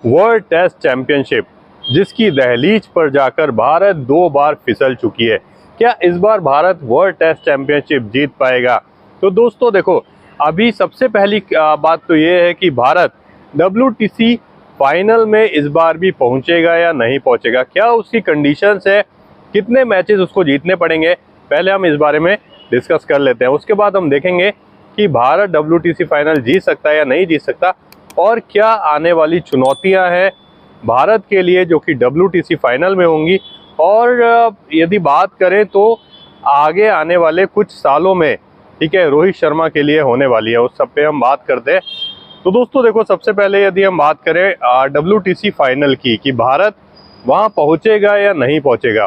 World test championship जिसकी दहलीज पर जाकर भारत 2 बार फिसल चुकी है, क्या इस बार भारत वर्ल्ड टेस्ट चैंपियनशिप जीत पाएगा? तो दोस्तों देखो, अभी सबसे पहली बात तो ये है कि भारत WTC फाइनल में इस बार भी पहुंचेगा या नहीं पहुंचेगा, क्या उसकी कंडीशंस है, कितने मैचेस उसको जीतने पड़ेंगे, पहले हम इस बारे में डिस्कस कर लेते हैं। उसके बाद हम देखेंगे कि भारत WTC फाइनल जीत सकता है या नहीं जीत सकता, और क्या आने वाली चुनौतियां हैं भारत के लिए जो कि WTC फाइनल में होंगी। और यदि बात करें तो आगे आने वाले कुछ सालों में, ठीक है, रोहित शर्मा के लिए होने वाली है, उस सब पे हम बात करते हैं। तो दोस्तों देखो, सबसे पहले यदि हम बात करें WTC फाइनल की कि भारत वहां पहुंचेगा या नहीं पहुंचेगा,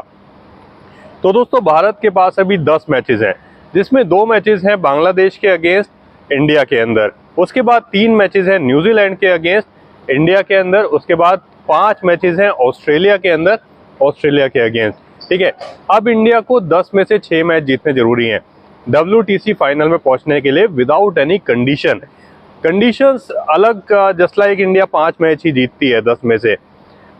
तो दोस्तों भारत के पास अभी 10 मैचेस हैं, जिसमें 2 मैचेस हैं बांग्लादेश के अगेंस्ट इंडिया के अंदर, उसके बाद 3 मैचेस हैं न्यूजीलैंड के अगेंस्ट इंडिया के अंदर, उसके बाद 5 मैचेस हैं ऑस्ट्रेलिया के अंदर ऑस्ट्रेलिया के अगेंस्ट। ठीक है, अब इंडिया को 10 में से 6 मैच जीतने जरूरी हैं WTC फाइनल में पहुंचने के लिए विदाउट एनी कंडीशंस अलग, जस्ट लाइक इंडिया 5 मैच ही जीतती है 10 में से,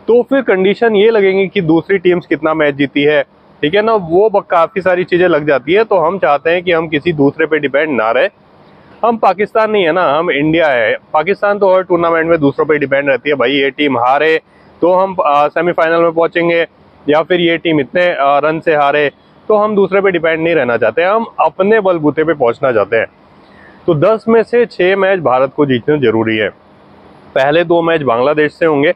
तो फिर कंडीशन ये लगेंगी कि दूसरी टीम्स कितना मैच जीती है, ठीक है ना, वो काफ़ी सारी चीज़ें लग जाती है। तो हम चाहते हैं कि हम किसी दूसरे पे डिपेंड ना रहे। हम पाकिस्तान नहीं है ना, हम इंडिया है। पाकिस्तान तो हर टूर्नामेंट में दूसरों पे डिपेंड रहती है, भाई ये टीम हारे तो हम सेमीफाइनल में पहुंचेंगे, या फिर ये टीम इतने रन से हारे, तो हम दूसरे पे डिपेंड नहीं रहना चाहते, हम अपने बलबूते पे पहुंचना चाहते हैं। तो 10 में से 6 मैच भारत को जीतने जरूरी है। पहले 2 मैच बांग्लादेश से होंगे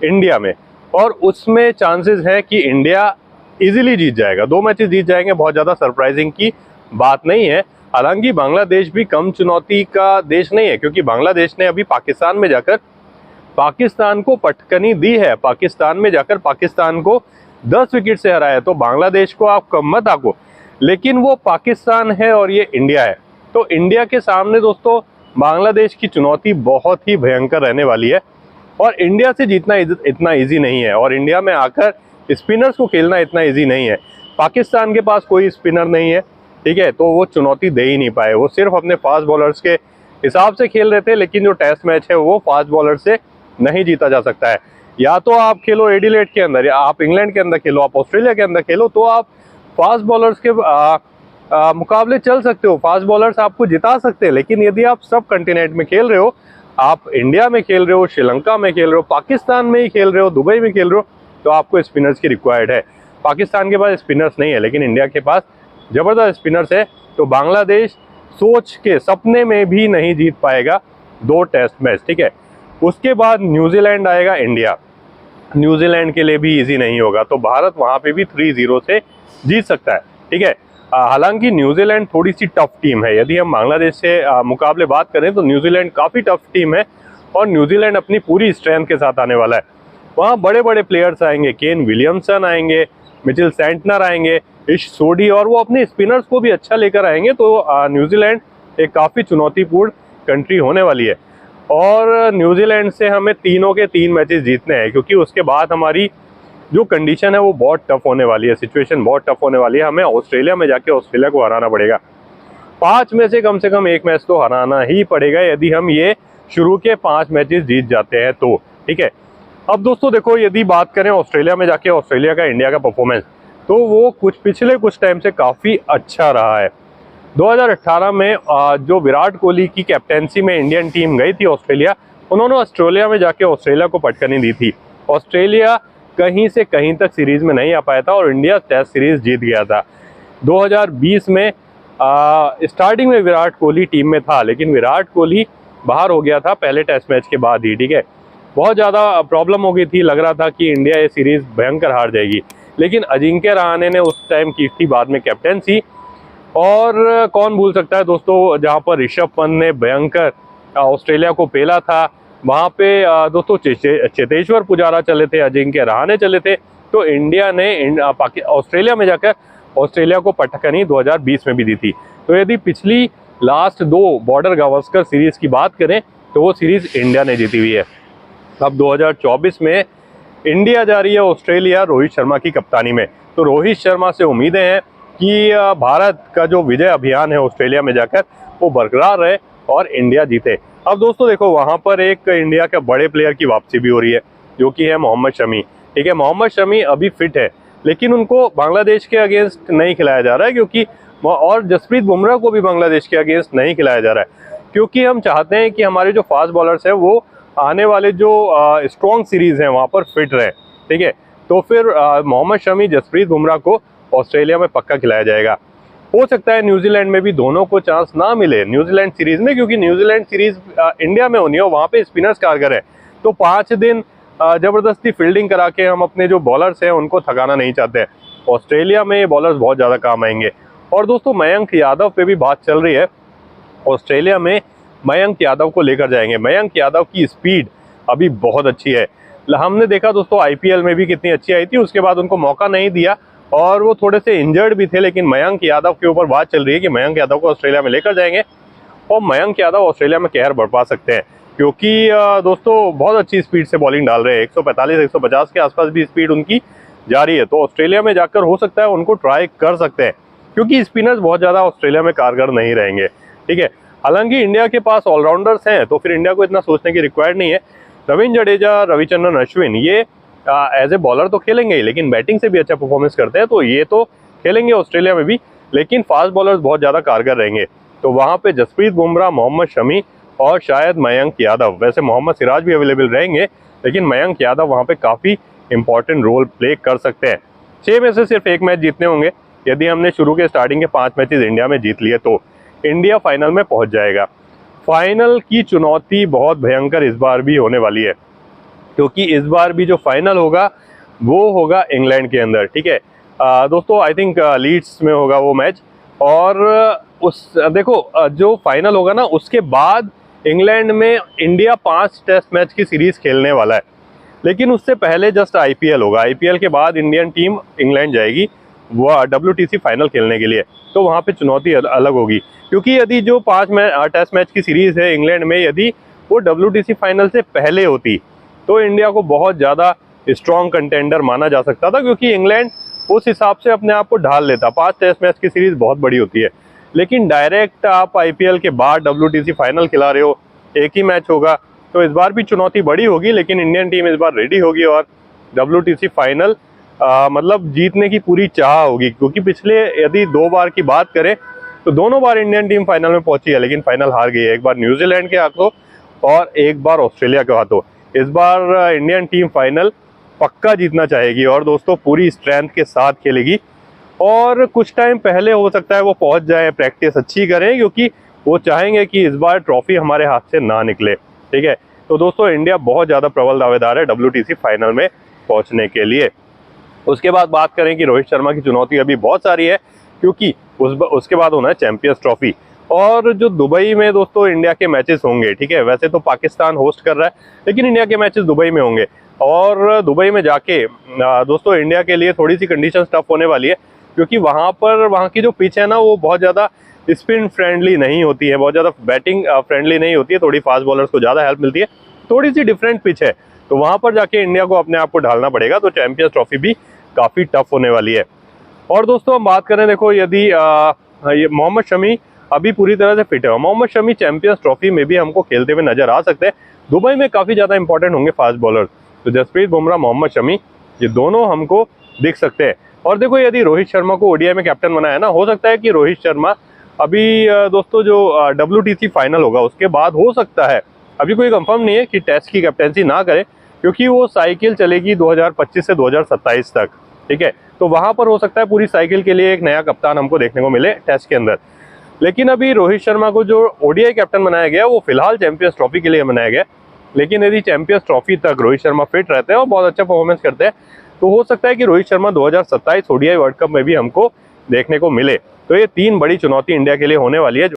इंडिया में, और उसमें चांसेस है कि इंडिया इजीली जीत जाएगा, 2 मैचेस जीत जाएंगे, बहुत ज़्यादा सरप्राइजिंग की बात नहीं है। हालांकि बांग्लादेश भी कम चुनौती का देश नहीं है, क्योंकि बांग्लादेश ने अभी पाकिस्तान में जाकर पाकिस्तान को पटकनी दी है, पाकिस्तान में जाकर पाकिस्तान को 10 विकेट से हराया। तो बांग्लादेश को आप कम मत आको, लेकिन वो पाकिस्तान है और ये इंडिया है। तो इंडिया के सामने दोस्तों बांग्लादेश की चुनौती बहुत ही भयंकर रहने वाली है, और इंडिया से जीतना इतना ईजी नहीं है, और इंडिया में आकर स्पिनर्स को खेलना इतना ईजी नहीं है। पाकिस्तान के पास कोई स्पिनर नहीं है, ठीक है, तो वो चुनौती दे ही नहीं पाए, वो सिर्फ अपने फास्ट बॉलर्स के हिसाब से खेल रहे थे। लेकिन जो टेस्ट मैच है वो फास्ट बॉलर से नहीं जीता जा सकता है। या तो आप खेलो एडिलेड के अंदर, या आप इंग्लैंड के अंदर खेलो, आप ऑस्ट्रेलिया के अंदर खेलो, तो आप फास्ट बॉलर्स के मुकाबले चल सकते हो, फास्ट बॉलर्स आपको जिता सकते हैं। लेकिन यदि आप सब कंटिनेंट में खेल रहे हो, आप इंडिया में खेल रहे हो, श्रीलंका में खेल रहे हो, पाकिस्तान में ही खेल रहे हो, दुबई में खेल रहे हो, तो आपको स्पिनर्स की रिक्वायर्ड है। पाकिस्तान के पास स्पिनर्स नहीं है, लेकिन इंडिया के पास ज़बरदस्त स्पिनर्स है। तो बांग्लादेश सोच के सपने में भी नहीं जीत पाएगा 2 टेस्ट मैच, ठीक है। उसके बाद न्यूजीलैंड आएगा इंडिया, न्यूजीलैंड के लिए भी इजी नहीं होगा, तो भारत वहाँ पे भी 3-0 से जीत सकता है, ठीक है। हालांकि न्यूजीलैंड थोड़ी सी टफ टीम है, यदि हम बांग्लादेश से मुकाबले बात करें तो न्यूजीलैंड काफ़ी टफ टीम है, और न्यूजीलैंड अपनी पूरी स्ट्रेंथ के साथ आने वाला है। वहाँ बड़े बड़े प्लेयर्स आएंगे, केन विलियमसन आएंगे, मिचेल सेंटनर आएंगे, इश सोडी, और वो अपने स्पिनर्स को भी अच्छा लेकर आएंगे। तो न्यूजीलैंड एक काफ़ी चुनौतीपूर्ण कंट्री होने वाली है, और न्यूजीलैंड से हमें तीनों के 3 मैचेस जीतने हैं, क्योंकि उसके बाद हमारी जो कंडीशन है वो बहुत टफ होने वाली है, सिचुएशन बहुत टफ होने वाली है। हमें ऑस्ट्रेलिया में जाके ऑस्ट्रेलिया को हराना पड़ेगा, 5 में से कम 1 मैच तो हराना ही पड़ेगा, यदि हम ये शुरू के 5 मैचेस जीत जाते हैं तो, ठीक है। अब दोस्तों देखो, यदि बात करें ऑस्ट्रेलिया में जाके ऑस्ट्रेलिया का इंडिया का परफॉर्मेंस, तो वो पिछले कुछ टाइम से काफ़ी अच्छा रहा है। 2018 में जो विराट कोहली की कैप्टेंसी में इंडियन टीम गई थी ऑस्ट्रेलिया, उन्होंने ऑस्ट्रेलिया में जाके ऑस्ट्रेलिया को पटकनी दी थी। ऑस्ट्रेलिया कहीं से कहीं तक सीरीज़ में नहीं आ पाया था, और इंडिया टेस्ट सीरीज़ जीत गया था। 2020 में स्टार्टिंग में विराट कोहली टीम में था, लेकिन विराट कोहली बाहर हो गया था पहले टेस्ट मैच के बाद ही, ठीक है। बहुत ज़्यादा प्रॉब्लम हो गई थी, लग रहा था कि इंडिया ये सीरीज़ भयंकर हार जाएगी, लेकिन अजिंक्य रहाणे ने उस टाइम की थी बाद में कैप्टेंसी। और कौन भूल सकता है दोस्तों, जहाँ पर ऋषभ पंत ने भयंकर ऑस्ट्रेलिया को पेला था, वहाँ पे दोस्तों चेतेश्वर पुजारा चले थे, अजिंक्य रहाणे चले थे। तो इंडिया ने ऑस्ट्रेलिया में जाकर ऑस्ट्रेलिया को पटकनी 2020 में भी दी थी। तो यदि पिछली लास्ट 2 बॉर्डर गावस्कर सीरीज़ की बात करें, तो वो सीरीज़ इंडिया ने जीती हुई है। अब 2024 में इंडिया जा रही है ऑस्ट्रेलिया रोहित शर्मा की कप्तानी में। तो रोहित शर्मा से उम्मीदें हैं कि भारत का जो विजय अभियान है ऑस्ट्रेलिया में जाकर, वो बरकरार रहे और इंडिया जीते। अब दोस्तों देखो, वहाँ पर एक इंडिया के बड़े प्लेयर की वापसी भी हो रही है, जो कि है मोहम्मद शमी। ठीक है, मोहम्मद शमी अभी फिट है, लेकिन उनको बांग्लादेश के अगेंस्ट नहीं खिलाया जा रहा है, क्योंकि और जसप्रीत बुमराह को भी बांग्लादेश के अगेंस्ट नहीं खिलाया जा रहा है, क्योंकि हम चाहते हैं कि हमारे जो फास्ट बॉलर्स हैं वो आने वाले जो स्ट्रॉन्ग सीरीज हैं वहाँ पर फिट रहे। ठीक है, तो फिर मोहम्मद शमी, जसप्रीत बुमराह को ऑस्ट्रेलिया में पक्का खिलाया जाएगा। हो सकता है न्यूजीलैंड में भी दोनों को चांस ना मिले न्यूजीलैंड सीरीज में, क्योंकि न्यूजीलैंड सीरीज इंडिया में होनी है, वहाँ पे स्पिनर्स कारगर है, तो 5 दिन ज़बरदस्ती फील्डिंग करा के हम अपने जो बॉलर्स हैं उनको थकाना नहीं चाहते हैं। ऑस्ट्रेलिया में ये बॉलर्स बहुत ज़्यादा काम आएंगे। और दोस्तों मयंक यादव पे भी बात चल रही है, ऑस्ट्रेलिया में मयंक यादव को लेकर जाएंगे। मयंक यादव की स्पीड अभी बहुत अच्छी है, हमने देखा दोस्तों आईपीएल में भी कितनी अच्छी आई थी, उसके बाद उनको मौका नहीं दिया और वो थोड़े से इंजर्ड भी थे, लेकिन मयंक यादव के ऊपर बात चल रही है कि मयंक यादव को ऑस्ट्रेलिया में लेकर जाएंगे और मयंक यादव ऑस्ट्रेलिया में कहर बरपा सकते हैं, क्योंकि दोस्तों बहुत अच्छी स्पीड से बॉलिंग डाल रहे हैं। 145-150 के आसपास भी स्पीड उनकी जा रही है, तो ऑस्ट्रेलिया में जाकर हो सकता है उनको ट्राई कर सकते हैं, क्योंकि स्पिनर्स बहुत ज़्यादा ऑस्ट्रेलिया में कारगर नहीं रहेंगे। ठीक है, हालांकि इंडिया के पास ऑलराउंडर्स हैं, तो फिर इंडिया को इतना सोचने की रिक्वायर्ड नहीं है। रविंद्र जडेजा, रविचंद्रन अश्विन ये एज ए बॉलर तो खेलेंगे ही, लेकिन बैटिंग से भी अच्छा परफॉर्मेंस करते हैं, तो ये तो खेलेंगे ऑस्ट्रेलिया में भी, लेकिन फास्ट बॉलर्स बहुत ज़्यादा कारगर रहेंगे। तो वहाँ पे जसप्रीत बुमराह, मोहम्मद शमी और शायद मयंक यादव, वैसे मोहम्मद सिराज भी अवेलेबल रहेंगे, लेकिन मयंक यादव वहाँ पे काफ़ी इंपॉर्टेंट रोल प्ले कर सकते हैं। 6 में से सिर्फ 1 मैच जीतने होंगे। यदि हमने शुरू के स्टार्टिंग के 5 मैचेस इंडिया में जीत लिए तो इंडिया फाइनल में पहुँच जाएगा। फाइनल की चुनौती बहुत भयंकर इस बार भी होने वाली है, क्योंकि इस बार भी जो फाइनल होगा वो होगा इंग्लैंड के अंदर। ठीक है दोस्तों, आई थिंक लीड्स में होगा वो मैच, और उस देखो जो फाइनल होगा ना, उसके बाद इंग्लैंड में इंडिया 5 टेस्ट मैच की सीरीज खेलने वाला है, लेकिन उससे पहले जस्ट आईपीएल होगा। आईपीएल के बाद इंडियन टीम इंग्लैंड जाएगी वो WTC फाइनल खेलने के लिए, तो वहाँ पे चुनौती अलग होगी, क्योंकि यदि जो 5 टेस्ट मैच की सीरीज़ है इंग्लैंड में, यदि वो WTC फाइनल से पहले होती तो इंडिया को बहुत ज़्यादा स्ट्रॉन्ग कंटेंडर माना जा सकता था, क्योंकि इंग्लैंड उस हिसाब से अपने आप को ढाल लेता। 5 टेस्ट मैच की सीरीज़ बहुत बड़ी होती है, लेकिन डायरेक्ट आप आईपीएल के बाद WTC फाइनल खिला रहे हो, एक ही मैच होगा, तो इस बार भी चुनौती बड़ी होगी, लेकिन इंडियन टीम इस बार रेडी होगी और WTC फाइनल मतलब जीतने की पूरी चाह होगी, क्योंकि पिछले यदि 2 बार की बात करें तो दोनों बार इंडियन टीम फाइनल में पहुंची है, लेकिन फाइनल हार गई है। एक बार न्यूजीलैंड के हाथों और एक बार ऑस्ट्रेलिया के हाथों। इस बार इंडियन टीम फाइनल पक्का जीतना चाहेगी और दोस्तों पूरी स्ट्रेंथ के साथ खेलेगी, और कुछ टाइम पहले हो सकता है वो पहुंच जाए, प्रैक्टिस अच्छी करें, क्योंकि वो चाहेंगे कि इस बार ट्रॉफी हमारे हाथ से ना निकले। ठीक है, तो दोस्तों इंडिया बहुत ज़्यादा प्रबल दावेदार है WTC फाइनल में पहुँचने के लिए। उसके बाद बात करें कि रोहित शर्मा की चुनौती अभी बहुत सारी है, क्योंकि उसके बाद होना है चैंपियंस ट्रॉफी, और जो दुबई में दोस्तों इंडिया के मैचेस होंगे। ठीक है, वैसे तो पाकिस्तान होस्ट कर रहा है, लेकिन इंडिया के मैचेस दुबई में होंगे, और दुबई में जाके दोस्तों इंडिया के लिए थोड़ी सी कंडीशन टफ होने वाली है, क्योंकि वहाँ की जो पिच है ना, वो बहुत ज़्यादा स्पिन फ्रेंडली नहीं होती है, बहुत ज़्यादा बैटिंग फ्रेंडली नहीं होती है, थोड़ी फास्ट बॉलर्स को ज़्यादा हेल्प मिलती है, थोड़ी सी डिफरेंट पिच है, तो वहाँ पर जाके इंडिया को अपने आप को ढालना पड़ेगा। तो चैंपियंस ट्रॉफी भी काफ़ी टफ होने वाली है। और दोस्तों हम बात करें, देखो यदि ये मोहम्मद शमी अभी पूरी तरह से फिट है, मोहम्मद शमी चैंपियंस ट्रॉफी में भी हमको खेलते हुए नजर आ सकते हैं। दुबई में काफ़ी ज़्यादा इंपॉर्टेंट होंगे फास्ट बॉलर्स, तो जसप्रीत बुमराह, मोहम्मद शमी, ये दोनों हमको दिख सकते हैं। और देखो यदि रोहित शर्मा को ODI में कैप्टन बनाया ना, हो सकता है कि रोहित शर्मा अभी दोस्तों जो WTC फाइनल होगा उसके बाद हो सकता है, अभी कोई कंफर्म नहीं है, कि टेस्ट की कैप्टनसी ना करे, क्योंकि वो साइकिल चलेगी 2025 से 2027 तक। ठीक है, तो वहाँ पर हो सकता है पूरी साइकिल के लिए एक नया कप्तान हमको देखने को मिले टेस्ट के अंदर। लेकिन अभी रोहित शर्मा को जो ODI कैप्टन बनाया गया वो फिलहाल चैंपियंस ट्रॉफी के लिए बनाया गया, लेकिन यदि चैंपियंस ट्रॉफी तक रोहित शर्मा फिट रहते हैं और बहुत अच्छा परफॉर्मेंस करते हैं, तो हो सकता है कि Rohit Sharma 2027 ODI world cup में भी हमको देखने को मिले। तो ये 3 बड़ी चुनौती इंडिया के लिए होने वाली है।